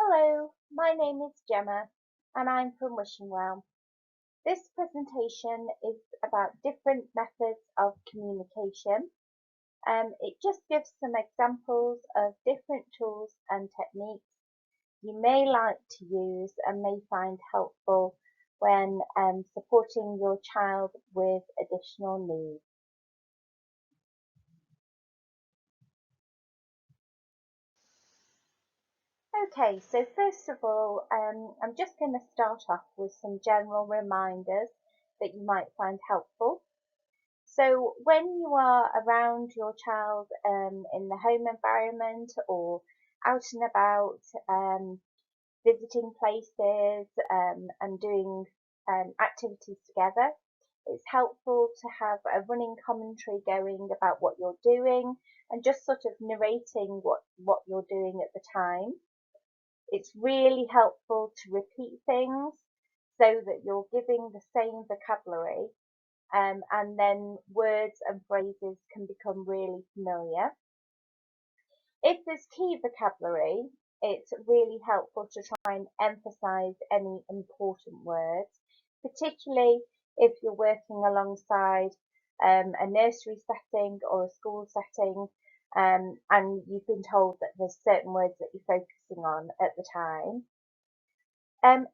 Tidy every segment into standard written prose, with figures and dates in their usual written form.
Hello, my name is Gemma and I'm from Wishing Well. This presentation is about different methods of communication. It just gives some examples of different tools and techniques you may like to use and may find helpful when supporting your child with additional needs. Okay, so first of all, I'm just going to start off with some general reminders that you might find helpful. So when you are around your child in the home environment or out and about, visiting places and doing activities together, it's helpful to have a running commentary going about what you're doing and just sort of narrating what you're doing at the time. It's really helpful to repeat things so that you're giving the same vocabulary and then words and phrases can become really familiar. If there's key vocabulary, it's really helpful to try and emphasize any important words, particularly if you're working alongside a nursery setting or a school setting, and you've been told that there's certain words that you're focusing on at the time.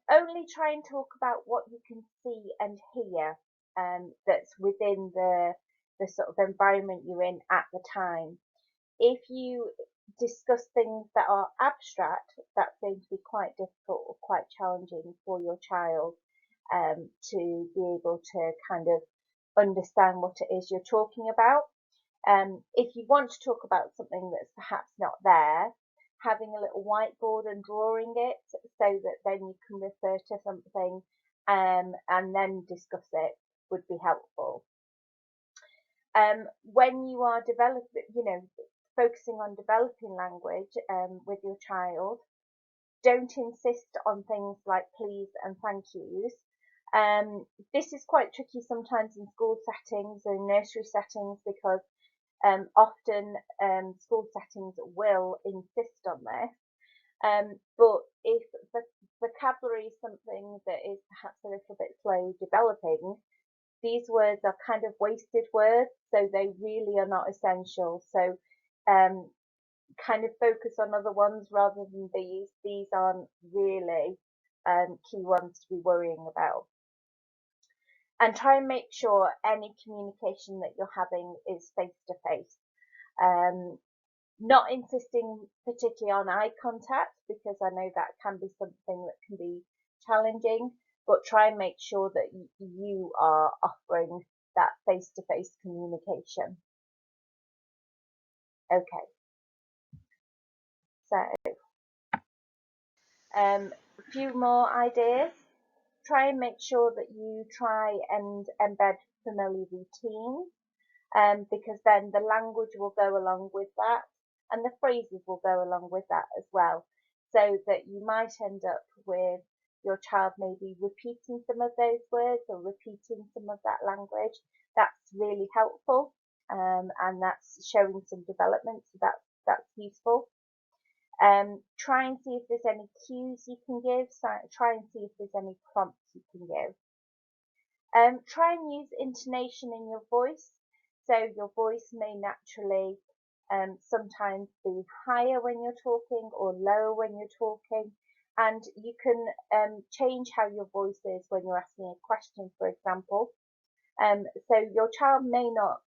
Only try and talk about what you can see and hear that's within the sort of environment you're in at the time. If you discuss things that are abstract, that's going to be quite difficult or quite challenging for your child to be able to kind of understand what it is you're talking about. If you want to talk about something that's perhaps not there, having a little whiteboard and drawing it so that then you can refer to something and then discuss it would be helpful. When you are focusing on developing language with your child, don't insist on things like please and thank yous. This is quite tricky sometimes in school settings and nursery settings because often school settings will insist on this. But if the vocabulary is something that is perhaps a little bit slow developing, these words are kind of wasted words, so they really are not essential. So kind of focus on other ones rather than these. These aren't really key ones to be worrying about. And try and make sure any communication that you're having is face to face. Not insisting particularly on eye contact because I know that can be something that can be challenging, but try and make sure that you are offering that face-to-face communication. Okay, so a few more ideas. Try and make sure that you try and embed familiar routines, because then the language will go along with that and the phrases will go along with that as well, so that you might end up with your child maybe repeating some of those words or repeating some of that language. That's really helpful, and that's showing some development, so that's useful. Try and see if there's any cues you can give. So try and see if there's any prompts you can give. Try and use intonation in your voice. So your voice may naturally sometimes be higher when you're talking or lower when you're talking. And you can change how your voice is when you're asking a question, for example. So your child may not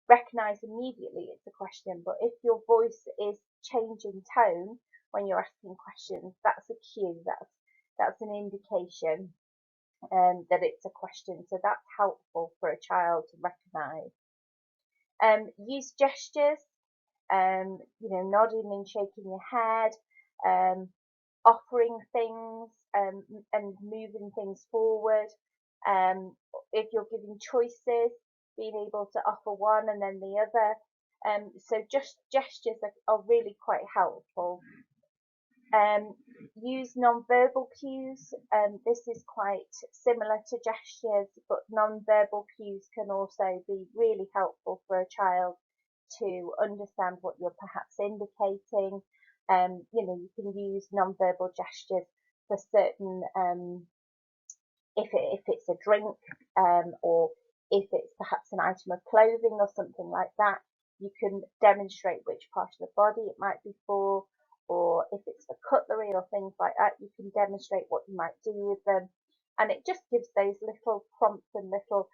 recognize immediately it's a question, but if your voice is changing tone when you're asking questions, that's a cue, that's an indication that it's a question, so that's helpful for a child to recognize. Use gestures, nodding and shaking your head, offering things and moving things forward. If you're giving choices, being able to offer one and then the other. So just gestures are really quite helpful. Use non-verbal cues. This is quite similar to gestures, but non-verbal cues can also be really helpful for a child to understand what you're perhaps indicating. You can use non-verbal gestures for certain, if it's a drink, or if it's perhaps an item of clothing or something like that, you can demonstrate which part of the body it might be for, or if it's for cutlery or things like that, you can demonstrate what you might do with them. And it just gives those little prompts and little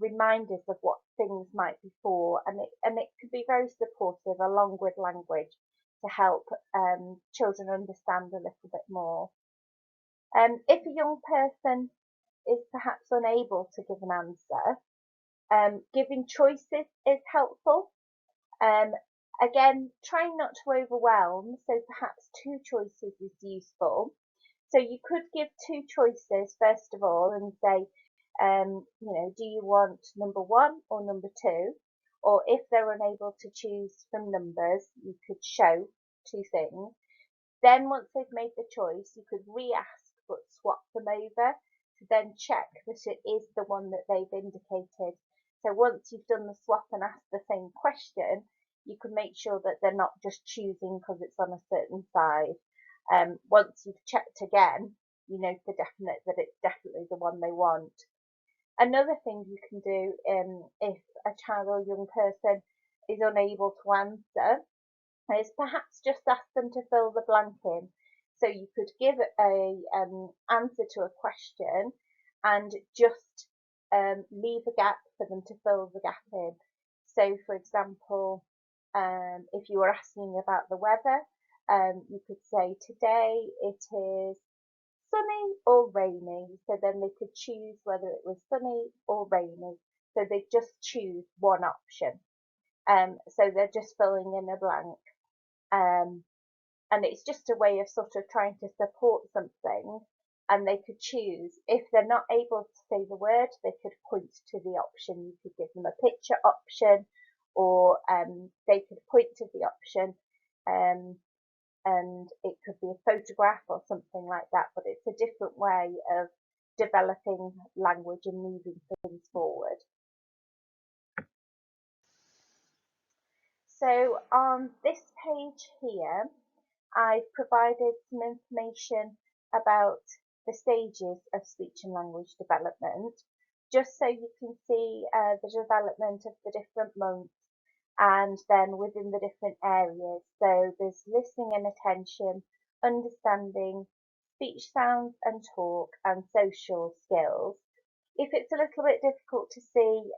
reminders of what things might be for, and it can be very supportive along with language to help children understand a little bit more. If a young person is perhaps unable to give an answer, giving choices is helpful. Um, Again, trying not to overwhelm, so perhaps two choices is useful. So you could give two choices first of all and say, do you want number one or number two? Or if they're unable to choose from numbers, you could show two things. Then once they've made the choice, you could re-ask but swap them over to then check that it is the one that they've indicated. So once you've done the swap and asked the same question, you can make sure that they're not just choosing because it's on a certain side. Once you've checked again, you know for definite that it's definitely the one they want. Another thing you can do, if a child or young person is unable to answer, is perhaps just ask them to fill the blank in. So you could give a answer to a question and just leave a gap for them to fill the gap in. So for example, if you were asking about the weather, you could say today it is sunny or rainy. So then they could choose whether it was sunny or rainy. So they just choose one option. So they're just filling in a blank. Um, and it's just a way of sort of trying to support something, and they could choose. If they're not able to say the word, they could point to the option. You could give them a picture option, or they could point to the option, and it could be a photograph or something like that, but it's a different way of developing language and moving things forward. So on this page here, I've provided some information about the stages of speech and language development, just so you can see the development of the different months and then within the different areas. So there's listening and attention, understanding, speech sounds and talk, and social skills. If it's a little bit difficult to see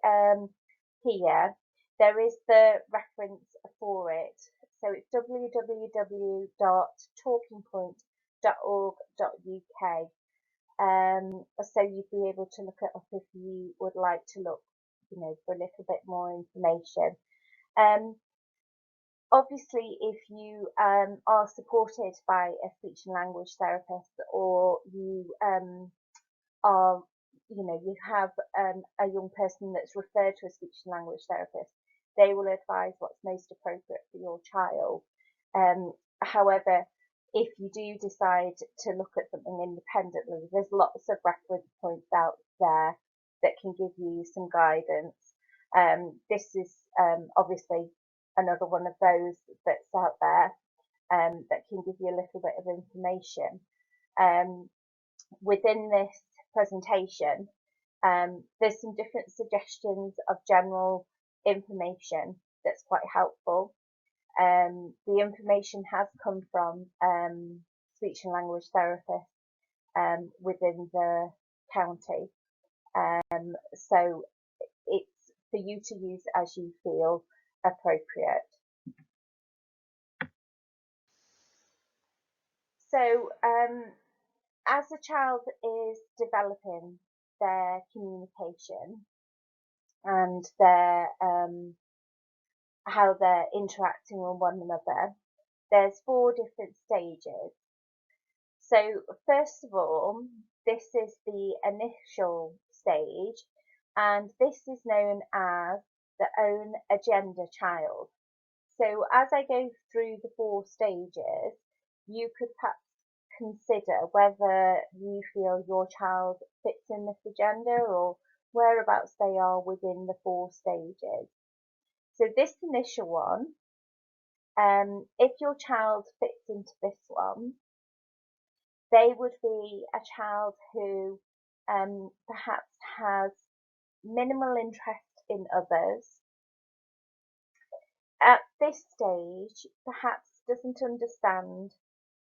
here, there is the reference for it. So it's www.talkingpoint.org.uk. So you'd be able to look it up if you would like to look, for a little bit more information. Obviously, if you are supported by a speech and language therapist, or you are, you have a young person that's referred to a speech and language therapist, they will advise what's most appropriate for your child. However, if you do decide to look at something independently, there's lots of reference points out there that can give you some guidance. This is obviously another one of those that's out there that can give you a little bit of information. Within this presentation, there's some different suggestions of general information that's quite helpful. The information has come from speech and language therapists within the county. So it's for you to use as you feel appropriate. So as a child is developing their communication and their how they're interacting with one another, there's 4 different stages. So first of all, this is the initial stage, and this is known as the own agenda child. So as I go through the 4 stages, you could perhaps consider whether you feel your child fits in this agenda or whereabouts they are within the 4 stages. So this initial one If your child fits into this one, they would be a child who perhaps has minimal interest in others. At this stage, perhaps doesn't understand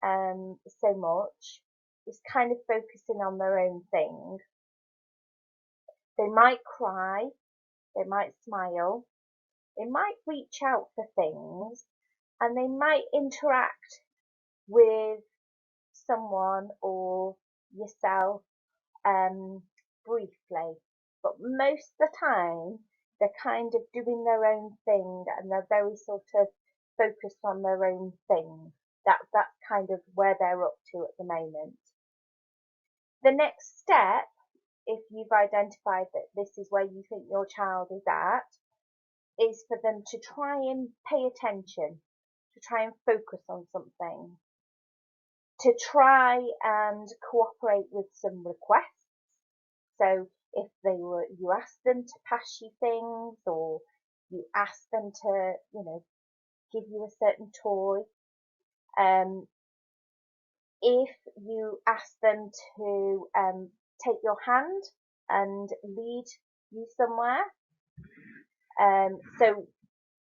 so much, is kind of focusing on their own thing. They might cry, they might smile, they might reach out for things, and they might interact with someone or yourself briefly. But most of the time, they're kind of doing their own thing and they're very sort of focused on their own thing. That's kind of where they're up to at the moment. The next step, if you've identified that this is where you think your child is at, is for them to try and pay attention, to try and focus on something, to try and cooperate with some requests. So if you ask them to pass you things, or you ask them to, give you a certain toy, if you ask them to take your hand and lead you somewhere, so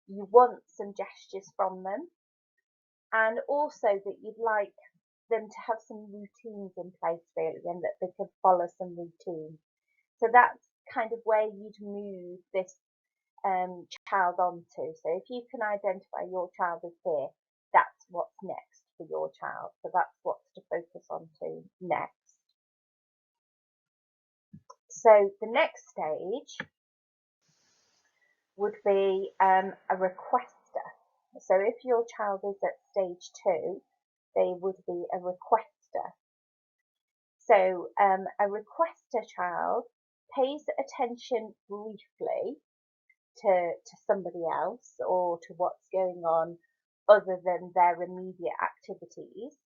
you want some gestures from them, and also that you'd like them to have some routines in place really, and that they could follow some routines. So that's kind of where you'd move this child onto. So if you can identify your child as here, that's what's next for your child. So that's what's to focus on to next. So the next stage would be a requester. So if your child is at stage 2, they would be a requester. So a requester child pays attention briefly to somebody else or to what's going on other than their immediate activities.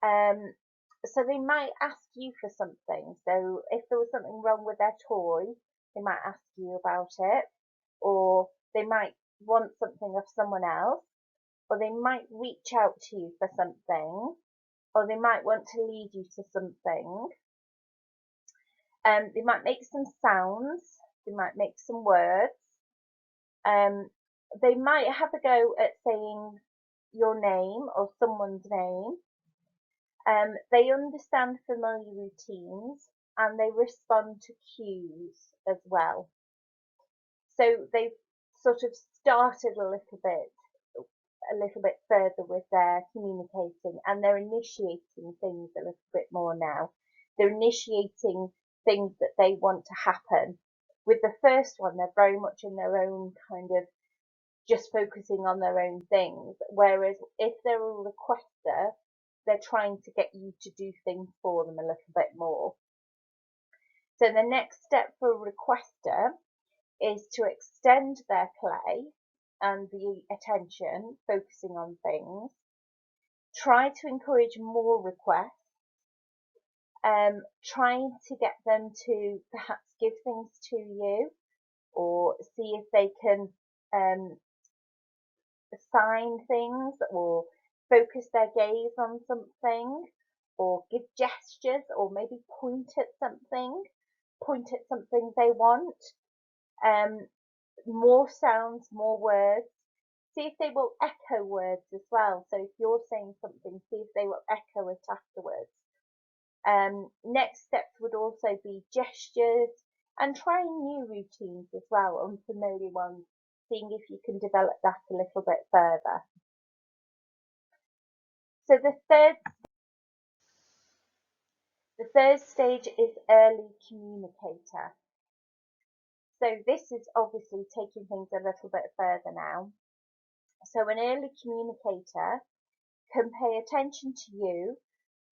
So they might ask you for something. So if there was something wrong with their toy, they might ask you about it, or they might want something of someone else, or they might reach out to you for something, or they might want to lead you to something. They might make some sounds, they might make some words. They might have a go at saying your name or someone's name. They understand familiar routines and they respond to cues as well. So they've sort of started a little bit further with their communicating, and they're initiating things a little bit more now. They're initiating things that they want to happen. With the first one, they're very much in their own kind of just focusing on their own things. Whereas if they're a requester, they're trying to get you to do things for them a little bit more. So the next step for a requester is to extend their play and the attention, focusing on things. Try to encourage more requests. Trying to get them to perhaps give things to you, or see if they can assign things, or focus their gaze on something, or give gestures, or maybe point at something they want. More sounds, more words. See if they will echo words as well. So if you're saying something, see if they will echo it afterwards. Next steps would also be gestures and trying new routines as well, unfamiliar ones, seeing if you can develop that a little bit further. So the third stage is early communicator. So this is obviously taking things a little bit further now. So an early communicator can pay attention to you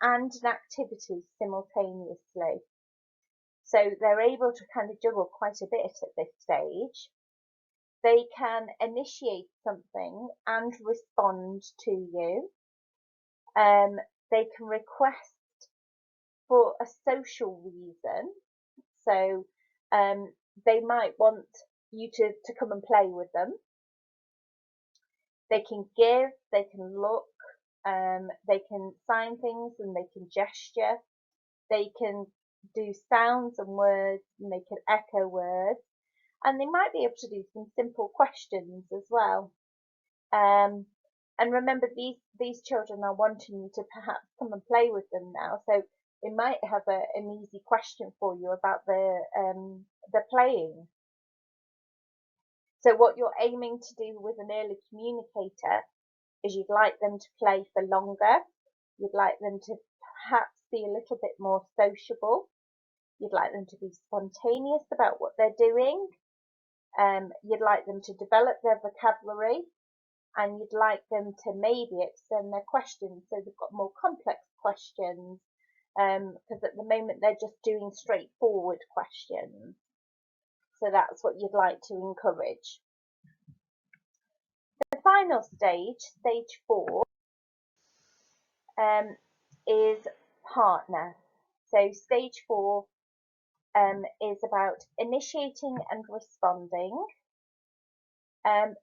and an activity simultaneously. So they're able to kind of juggle quite a bit at this stage. They can initiate something and respond to you. They can request for a social reason. So they might want you to come and play with them. They can give, they can look, they can sign things and they can gesture. They can do sounds and words, and they can echo words, and they might be able to do some simple questions as well. And remember, these children are wanting you to perhaps come and play with them now, so they might have an easy question for you about the playing. So what you're aiming to do with an early communicator is you'd like them to play for longer. You'd like them to perhaps be a little bit more sociable. You'd like them to be spontaneous about what they're doing. You'd like them to develop their vocabulary, and you'd like them to maybe extend their questions so they've got more complex questions, because at the moment they're just doing straightforward questions. So that's what you'd like to encourage. The final stage, stage 4, is partner. So stage 4 is about initiating and responding.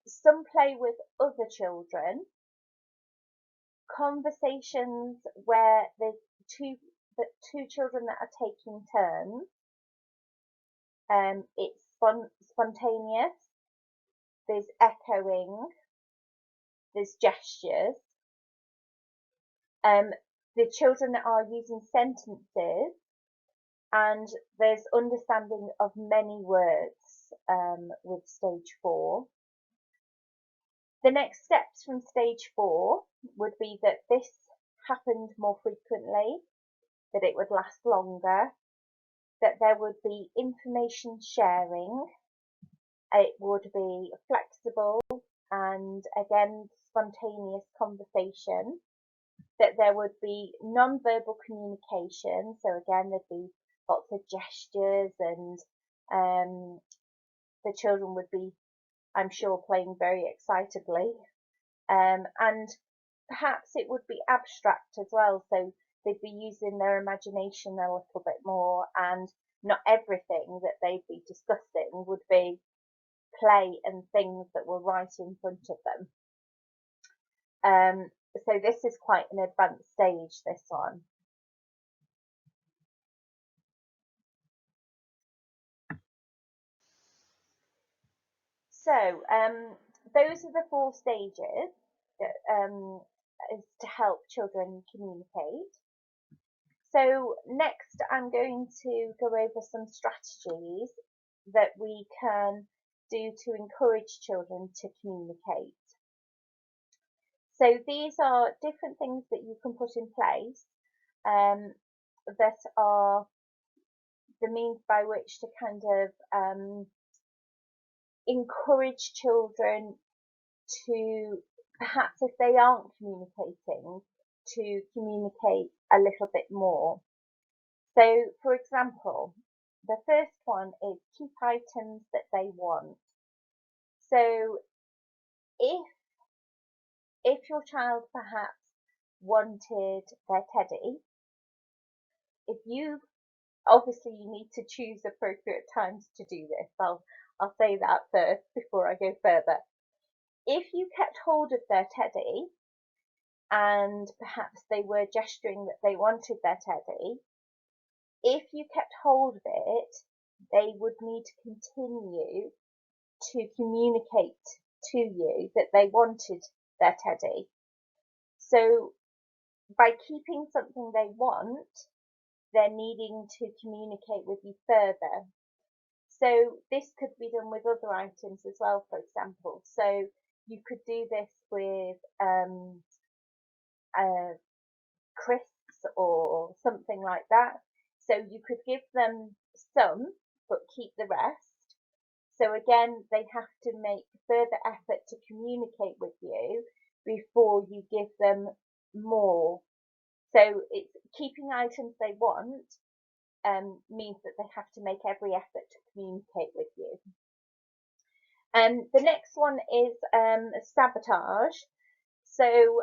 Some play with other children. Conversations where there's two children that are taking turns. It's spontaneous. There's echoing. There's gestures. The children are using sentences, and there's understanding of many words with stage 4. The next steps from stage 4 would be that this happened more frequently, that it would last longer, that there would be information sharing, it would be flexible and again spontaneous conversation, that there would be non-verbal communication, so again there'd be lots of gestures, and the children would be, I'm sure, playing very excitedly, and perhaps it would be abstract as well, so they'd be using their imagination a little bit more, and not everything that they'd be discussing would be play and things that were right in front of them. So this is quite an advanced stage, this one. So those are the 4 stages that is to help children communicate. So next I'm going to go over some strategies that we can do to encourage children to communicate. So these are different things that you can put in place that are the means by which to kind of encourage children to, perhaps if they aren't communicating, to communicate a little bit more. So, for example, the first one is keep items that they want. So if your child perhaps wanted their teddy, if you obviously you need to choose appropriate times to do this. I'll say that first before I go further. If you kept hold of their teddy and perhaps they were gesturing that they wanted their teddy, if you kept hold of it, they would need to continue to communicate to you that they wanted their teddy. So by keeping something they want, they're needing to communicate with you further. So this could be done with other items as well, for example. So you could do this with crisps or something like that. So you could give them some, but keep the rest. So again, they have to make further effort to communicate with you before you give them more. So it's keeping items they want means that they have to make every effort to communicate with you. The next one is sabotage. So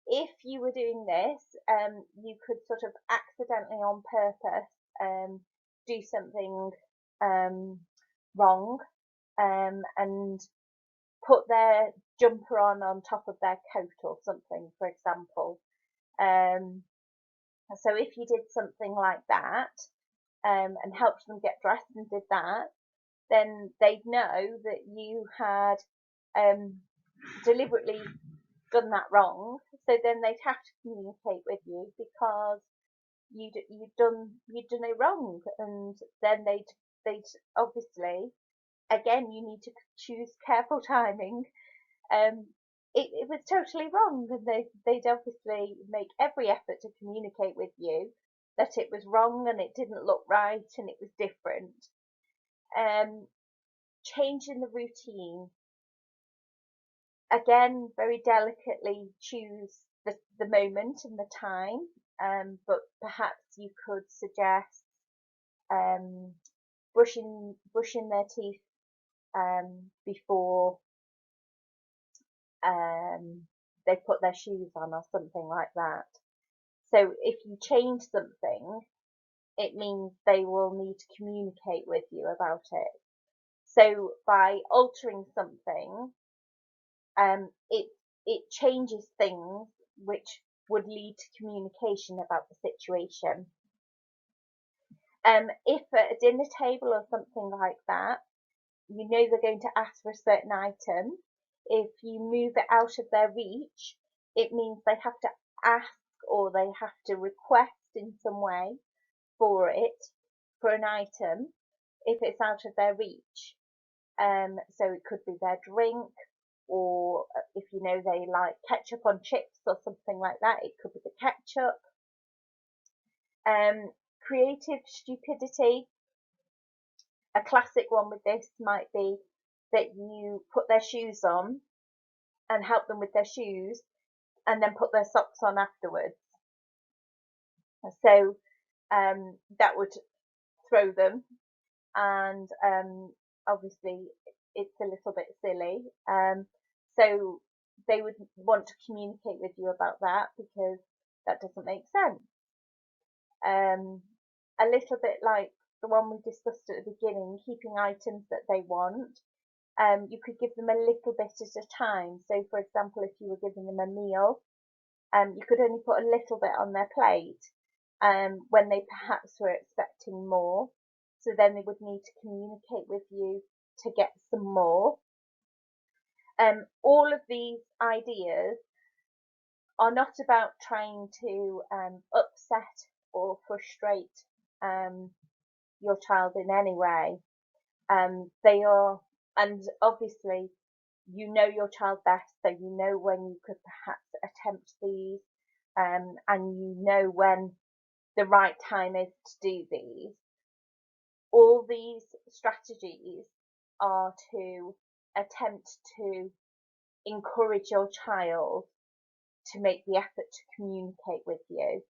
if you were doing this, you could sort of accidentally on purpose do something wrong and put their jumper on top of their coat or something, for example. So if you did something like that, and helped them get dressed and did that, then they'd know that you had deliberately done that wrong. So then they'd have to communicate with you because you'd done it wrong, and then they'd obviously, again, you need to choose careful timing. Um, it was totally wrong, and they'd obviously make every effort to communicate with you that it was wrong and it didn't look right and it was different. Changing the routine, again, very delicately choose the moment and the time, but perhaps you could suggest brushing their teeth before they put their shoes on or something like that. So if you change something, it means they will need to communicate with you about it. So by altering something, it changes things which would lead to communication about the situation. If at a dinner table or something like that, you know they're going to ask for a certain item, if you move it out of their reach, it means they have to ask or they have to request in some way for an item, if it's out of their reach. So it could be their drink, or if you know they like ketchup on chips or something like that, it could be the ketchup. Creative stupidity. A classic one with this might be that you put their shoes on and help them with their shoes and then put their socks on afterwards. So that would throw them, and obviously it's a little bit silly. So they would want to communicate with you about that because that doesn't make sense. A little bit like the one we discussed at the beginning, keeping items that they want. You could give them a little bit at a time. So, for example, if you were giving them a meal, you could only put a little bit on their plate when they perhaps were expecting more. So then they would need to communicate with you to get some more. All of these ideas are not about trying to upset or frustrate your child in any way. They are, and obviously you know your child best, so you know when you could perhaps attempt these, and you know when the right time is to do these. All these strategies are to attempt to encourage your child to make the effort to communicate with you.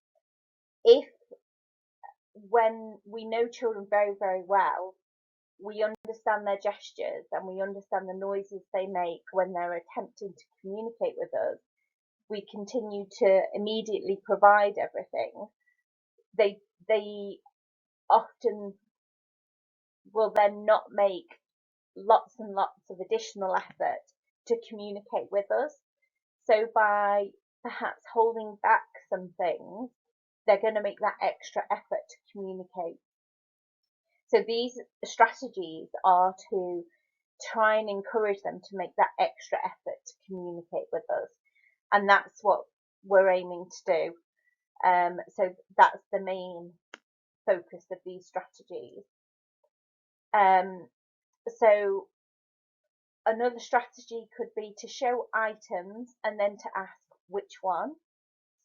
If, when we know children very, very well, we understand their gestures and we understand the noises they make when they're attempting to communicate with us, we continue to immediately provide everything. They often will then not make lots and lots of additional effort to communicate with us. So by perhaps holding back some things, they're going to make that extra effort to communicate. So these strategies are to try and encourage them to make that extra effort to communicate with us. And that's what we're aiming to do. So that's the main focus of these strategies. So another strategy could be to show items and then to ask which one.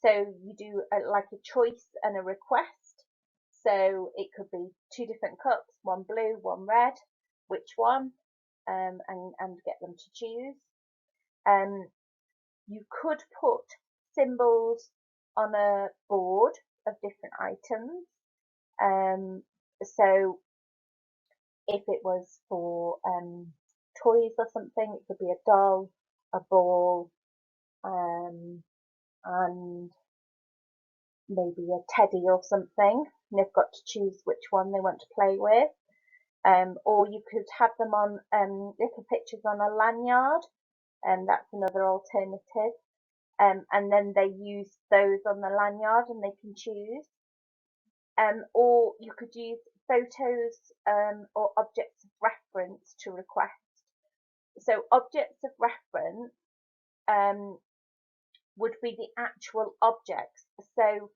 So you do like a choice and a request. So it could be 2 different cups, one blue, one red, which one, and get them to choose. You could put symbols on a board of different items. So if it was for toys or something, it could be a doll, a ball, and maybe a teddy or something, and they've got to choose which one they want to play with. Or you could have them on little pictures on a lanyard, and that's another alternative. And then they use those on the lanyard and they can choose. Or you could use photos or objects of reference to request. So objects of reference um, would be the actual objects. So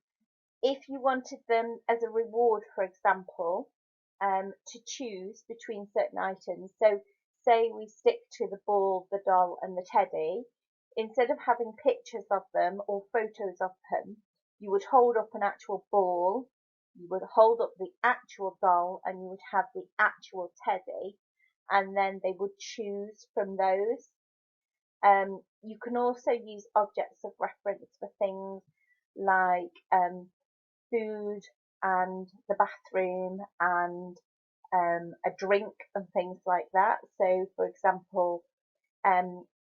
if you wanted them as a reward, for example, to choose between certain items. So say we stick to the ball, the doll and the teddy, instead of having pictures of them or photos of them, you would hold up an actual ball, you would hold up the actual doll and you would have the actual teddy, and then they would choose from those. You can also use objects of reference for things like food and the bathroom and a drink and things like that. So, for example,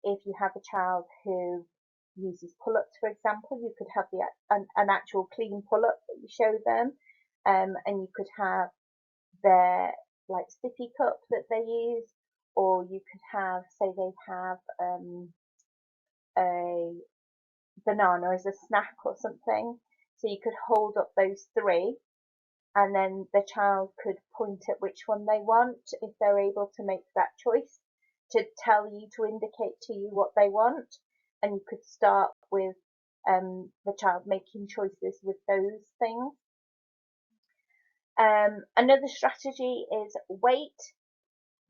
if you have a child who uses pull-ups, for example, you could have an actual clean pull-up that you show them, and you could have their like sippy cup that they use, or you could have, say, they have a banana as a snack or something. So you could hold up those three and then the child could point at which one they want if they're able to make that choice to tell you, to indicate to you what they want, and you could start with the child making choices with those things. Another strategy is wait.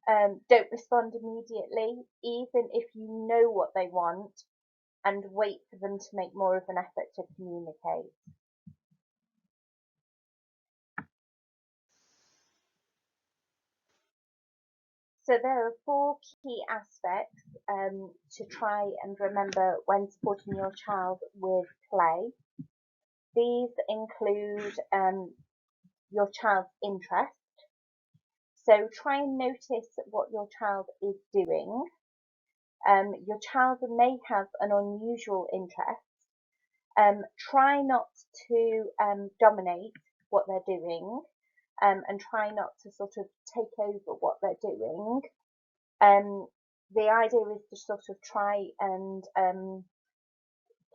Don't respond immediately, even if you know what they want, and wait for them to make more of an effort to communicate. So there are four key aspects to try and remember when supporting your child with play. These include your child's interest. So try and notice what your child is doing. Your child may have an unusual interest. Try not to dominate what they're doing, and try not to sort of take over what they're doing. The idea is to sort of try and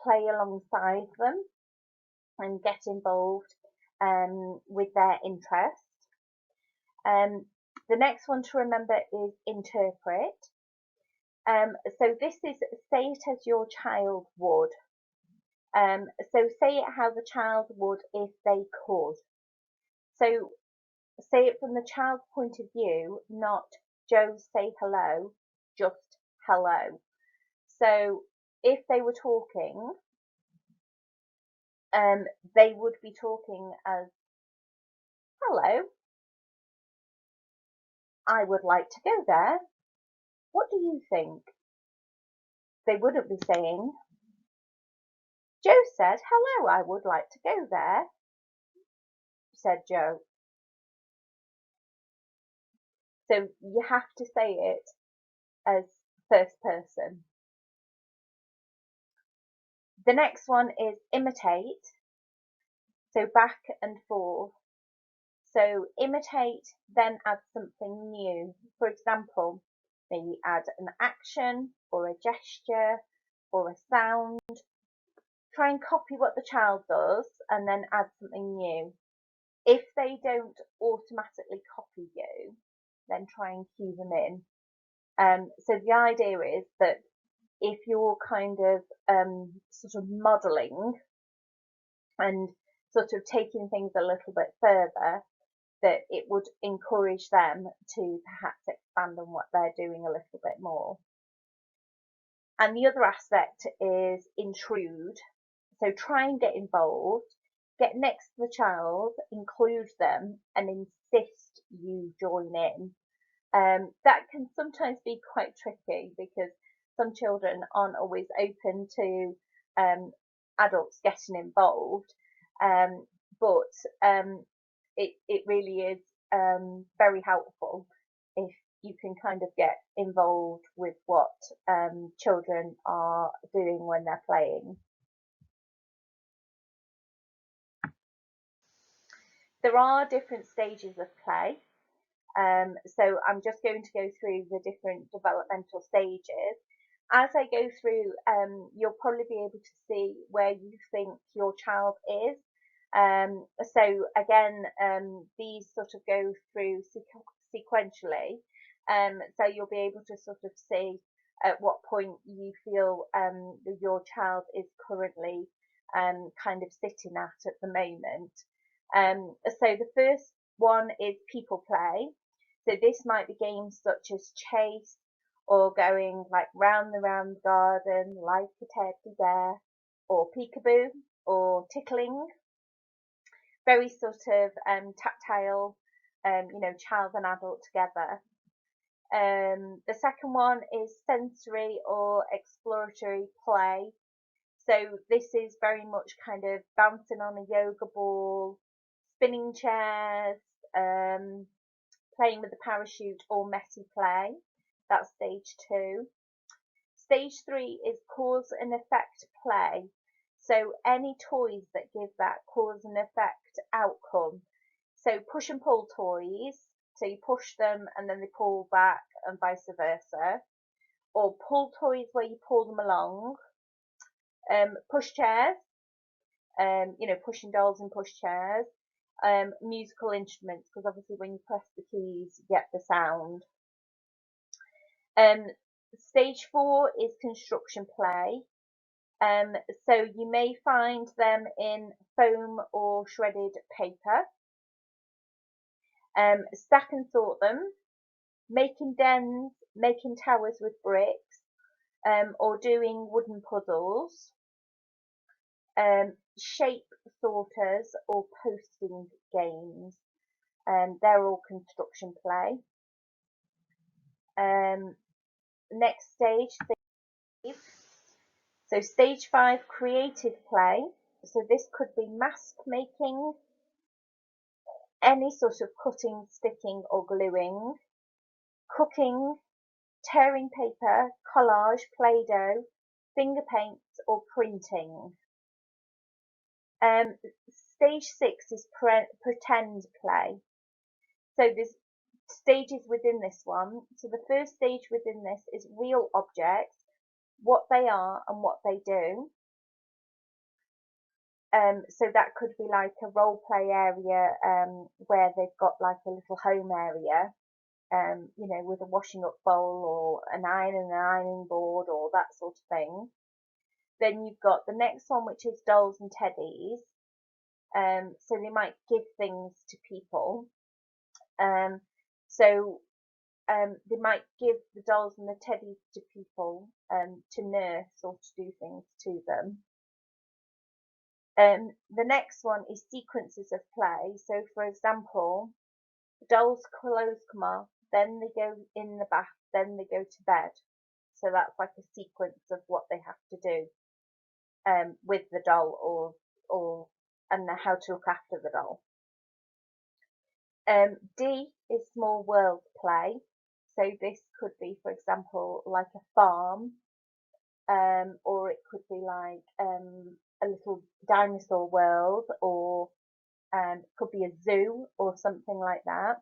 play alongside them and get involved with their interest. The next one to remember is interpret. So this is say it as your child would. So say it how the child would if they could. So say it from the child's point of view, not Joe say hello, just hello. So if they were talking, they would be talking as hello, I would like to go there. What do you think? They wouldn't be saying, Joe said, hello, I would like to go there, said Joe. So you have to say it as first person. The next one is imitate. So back and forth. So imitate, then add something new. For example, maybe add an action or a gesture or a sound. Try and copy what the child does and then add something new. If they don't automatically copy you, then try and cue them in. So the idea is that if you're kind of sort of modelling and sort of taking things a little bit further, that it would encourage them to perhaps expand on what they're doing a little bit more. And the other aspect is intrude. So try and get involved, get next to the child, include them, and insist you join in. That can sometimes be quite tricky because some children aren't always open to adults getting involved, but it really is very helpful if you can kind of get involved with what children are doing when they're playing. There are different stages of play. So I'm just going to go through the different developmental stages. as I go through, you'll probably be able to see where you think your child is. So again, these sort of go through sequentially. So you'll be able to sort of see at what point you feel that your child is currently kind of sitting at the moment. So the first one is people play. So this might be games such as chase, or going like round the garden like a teddy bear, or peekaboo, or tickling. Very sort of tactile, child and adult together. The second one is sensory or exploratory play. So this is very much kind of bouncing on a yoga ball, spinning chairs, playing with the parachute, or messy play. That's stage 2. Stage 3 is cause and effect play. So any toys that give that cause and effect outcome. So push and pull toys. So you push them and then they pull back, and vice versa. Or pull toys where you pull them along. Push chairs. Pushing dolls and push chairs. Musical instruments, because obviously when you press the keys you get the sound. Stage 4 is construction play. So you may find them in foam or shredded paper. Stack and sort them, making dens, making towers with bricks, or doing wooden puzzles. Shape sorters or posting games. They're all construction play. Next stage, so stage 5, creative play. So this could be mask making, any sort of cutting, sticking or gluing, cooking, tearing paper, collage, Play-Doh, finger paints or printing. Stage 6 is pretend play. So there's stages within this one. So the first stage within this is real objects, what they are and what they do. So that could be like a role play area where they've got like a little home area, with a washing up bowl or an ironing board or that sort of thing. Then you've got the next one, which is dolls and teddies. So they might give things to people. So they might give the dolls and the teddies to people to nurse or to do things to them. The next one is sequences of play. So, for example, dolls' clothes come off, then they go in the bath, then they go to bed. So that's like a sequence of what they have to do with the doll, and how to look after the doll. D is small world play. So this could be, for example, like a farm, or it could be like a little dinosaur world, or it could be a zoo or something like that.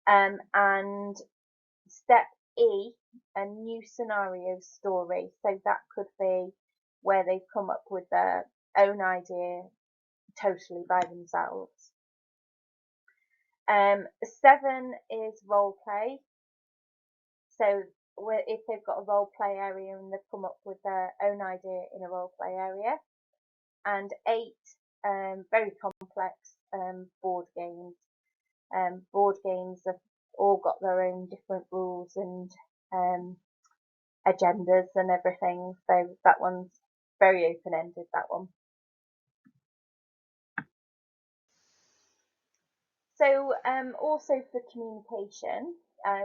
And step E, a new scenario story. So that could be where they've come up with their own idea totally by themselves. 7 is role play. So if they've got a role play area and they've come up with their own idea in a role play area. And 8, very complex board games. Board games have all got their own different rules and agendas and everything. So that one's very open-ended, that one. So also for communication,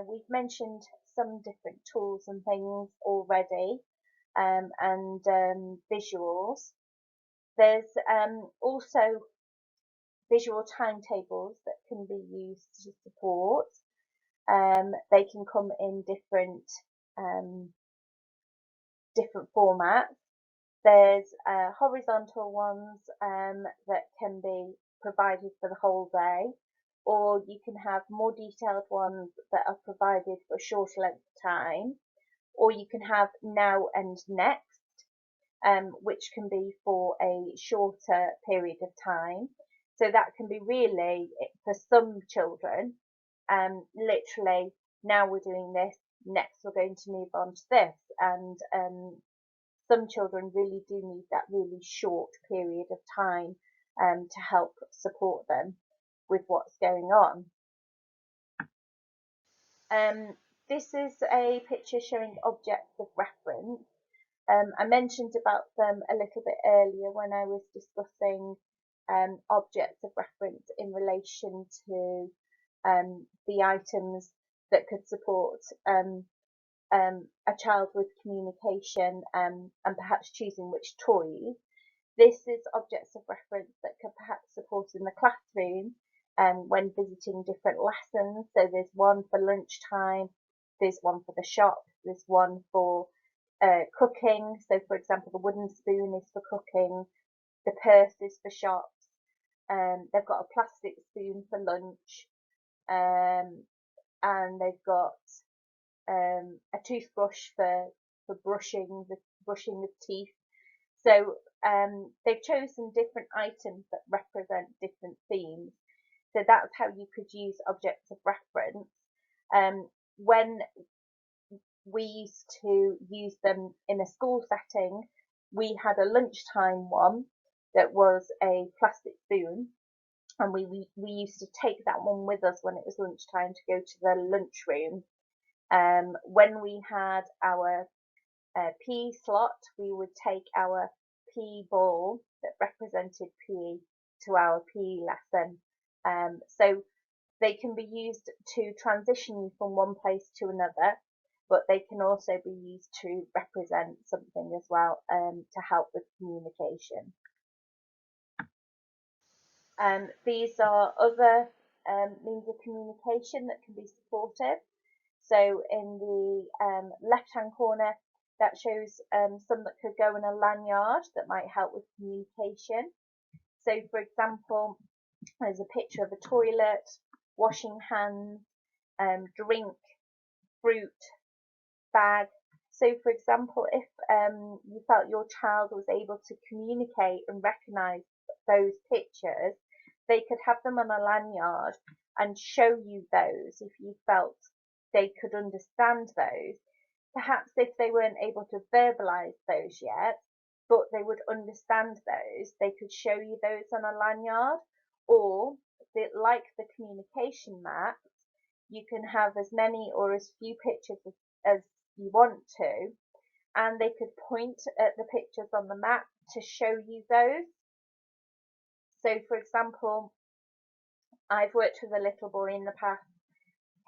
we've mentioned some different tools and things already, and visuals. There's also visual timetables that can be used to support. They can come in different formats. There's horizontal ones that can be provided for the whole day, or you can have more detailed ones that are provided for a shorter length of time, or you can have now and next, which can be for a shorter period of time. So that can be really, for some children, literally, now we're doing this, next we're going to move on to this. And some children really do need that really short period of time to help support them with what's going on. This is a picture showing objects of reference. I mentioned about them a little bit earlier when I was discussing objects of reference in relation to the items that could support a child with communication and perhaps choosing which toys. This is objects of reference that could perhaps support in the classroom when visiting different lessons. So there's one for lunchtime, there's one for the shop, there's one for cooking. So for example, the wooden spoon is for cooking, the purse is for shops, they've got a plastic spoon for lunch, and they've got a toothbrush for brushing of teeth. So they've chosen different items that represent different themes. So that's how you could use objects of reference. When we used to use them in a school setting, we had a lunchtime one that was a plastic spoon, and we used to take that one with us when it was lunchtime to go to the lunchroom. When we had our PE slot, we would take our PE ball that represented PE to our PE lesson. So they can be used to transition you from one place to another, but they can also be used to represent something as well, to help with communication. These are other means of communication that can be supportive. So in the left-hand corner, that shows some that could go in a lanyard that might help with communication. So for example, there's a picture of a toilet, washing hands, drink, fruit, bag. So for example, if you felt your child was able to communicate and recognise those pictures, they could have them on a lanyard and show you those if you felt they could understand those. Perhaps if they weren't able to verbalise those yet, but they would understand those, they could show you those on a lanyard. Or, like the communication maps, you can have as many or as few pictures as you want to, and they could point at the pictures on the map to show you those. So for example, I've worked with a little boy in the past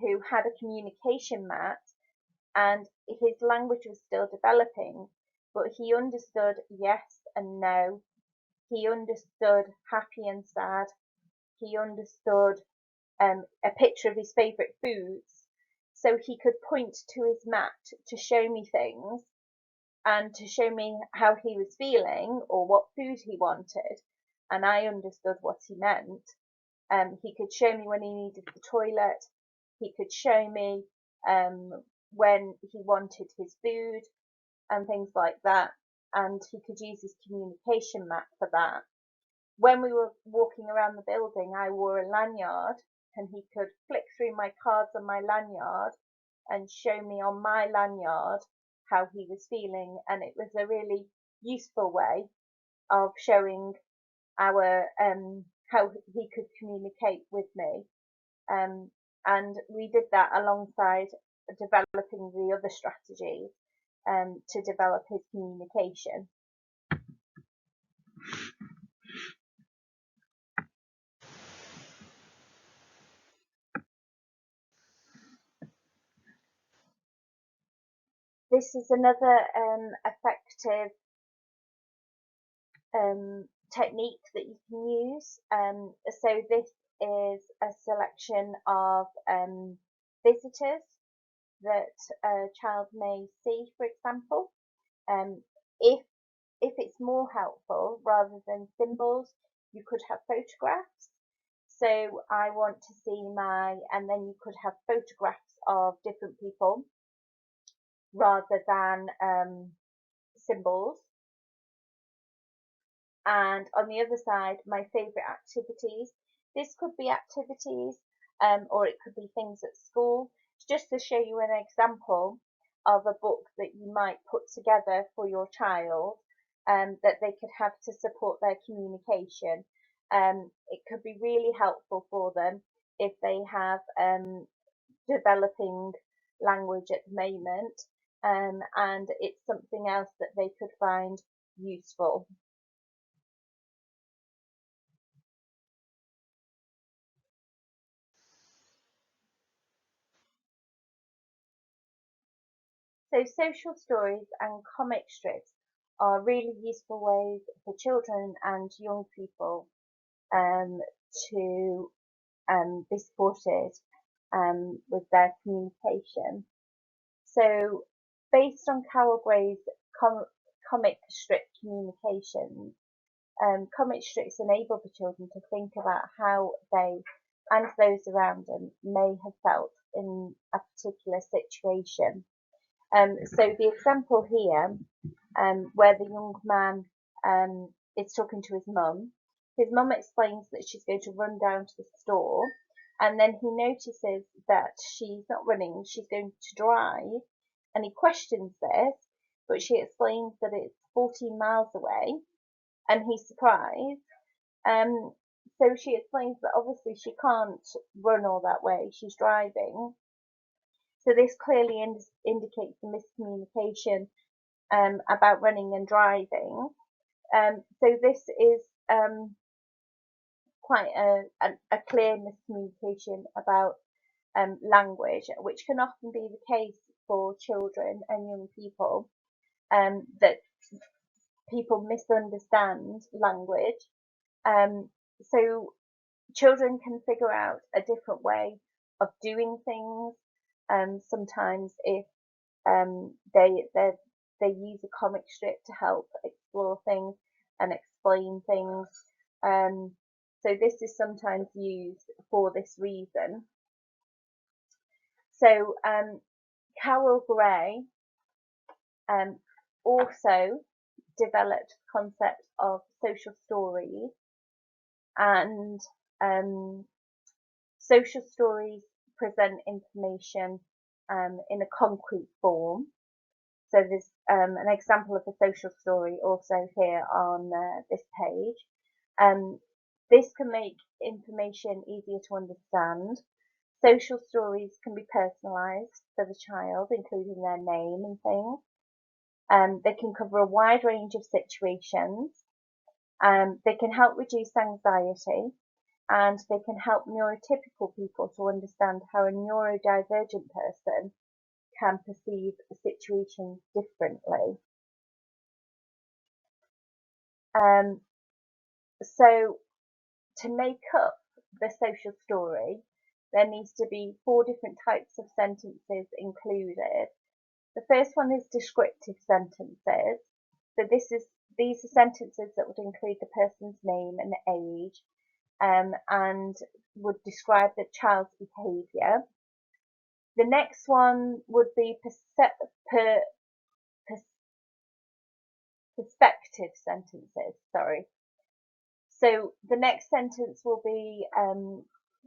who had a communication mat, and his language was still developing, but he understood yes and no. He understood happy and sad. He understood a picture of his favourite foods. So he could point to his mat to show me things and to show me how he was feeling or what food he wanted. And I understood what he meant. He could show me when he needed the toilet. He could show me when he wanted his food and things like that. And he could use his communication map for that. When we were walking around the building, I wore a lanyard, and he could flick through my cards on my lanyard and show me on my lanyard how he was feeling. And it was a really useful way of showing our how he could communicate with me. And we did that alongside developing the other strategies to develop his communication. This is another effective technique that you can use. So this is a selection of visitors that a child may see, for example. If it's more helpful, rather than symbols, you could have photographs. So I want to see and then you could have photographs of different people. rather than symbols. And on the other side, my favourite activities. This could be activities or it could be things at school. Just to show you an example of a book that you might put together for your child that they could have to support their communication. It could be really helpful for them if they have developing language at the moment, and it's something else that they could find useful. So social stories and comic strips are really useful ways for children and young people um, to be supported with their communication. So based on Carol Gray's comic strip communications, comic strips enable the children to think about how they and those around them may have felt in a particular situation. So the example here, where the young man is talking to his mum explains that she's going to run down to the store, and then he notices that she's not running, she's going to drive, and he questions this, but she explains that it's 14 miles away, and he's surprised. Um, so she explains that obviously she can't run all that way, she's driving. So this clearly indicates the miscommunication about running and driving. So this is quite a clear miscommunication about language, which can often be the case for children and young people, that people misunderstand language. So children can figure out a different way of doing things. Sometimes if they use a comic strip to help explore things and explain things. So this is sometimes used for this reason. So Carol Gray also developed the concept of social stories, and social stories present information in a concrete form. So there's an example of a social story also here on this page. This can make information easier to understand. Social stories can be personalised for the child, including their name and things. They can cover a wide range of situations. They can help reduce anxiety, and they can help neurotypical people to understand how a neurodivergent person can perceive a situation differently. Um, so to make up the social story, there needs to be 4 different types of sentences included. The first one is descriptive sentences. So these are sentences that would include the person's name and age, and would describe the child's behaviour. The next one would be perspective sentences. Sorry. So the next sentence will be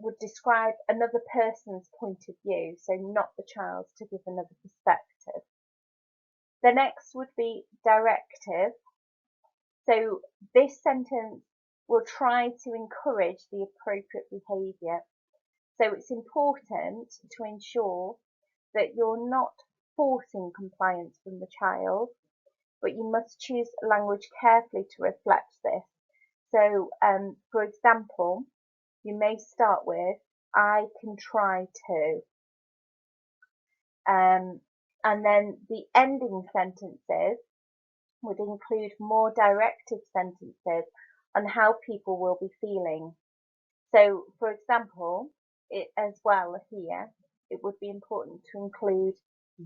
would describe another person's point of view, so not the child's, to give another perspective. The next would be directive. So this sentence will try to encourage the appropriate behaviour. So it's important to ensure that you're not forcing compliance from the child, but you must choose language carefully to reflect this. So, for example, you may start with, I can try to. And then the ending sentences would include more directive sentences on how people will be feeling. So, for example, as well here, it would be important to include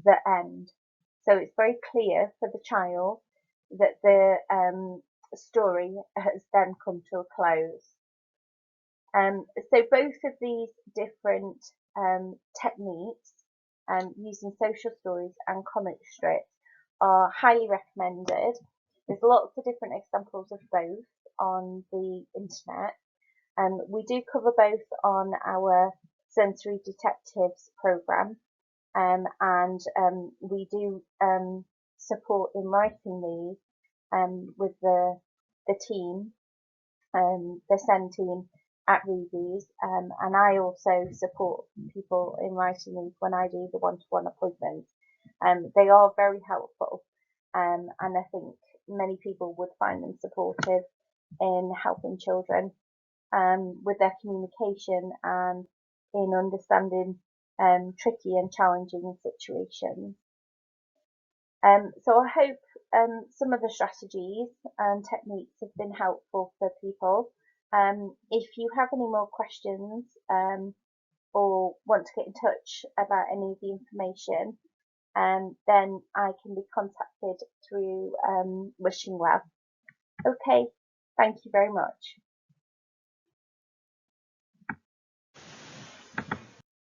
the end. So it's very clear for the child that the story has then come to a close. So both of these different techniques using social stories and comic strips are highly recommended. There's lots of different examples of both on the internet. We do cover both on our Sensory Detectives program, and we do support in writing these with the team, the SEND team at Ruby's, and I also support people in writing these when I do the one-to-one appointments. They are very helpful, and I think many people would find them supportive in helping children with their communication and in understanding tricky and challenging situations. So I hope some of the strategies and techniques have been helpful for people. If you have any more questions or want to get in touch about any of the information, then I can be contacted through Wishing Well. Okay, thank you very much.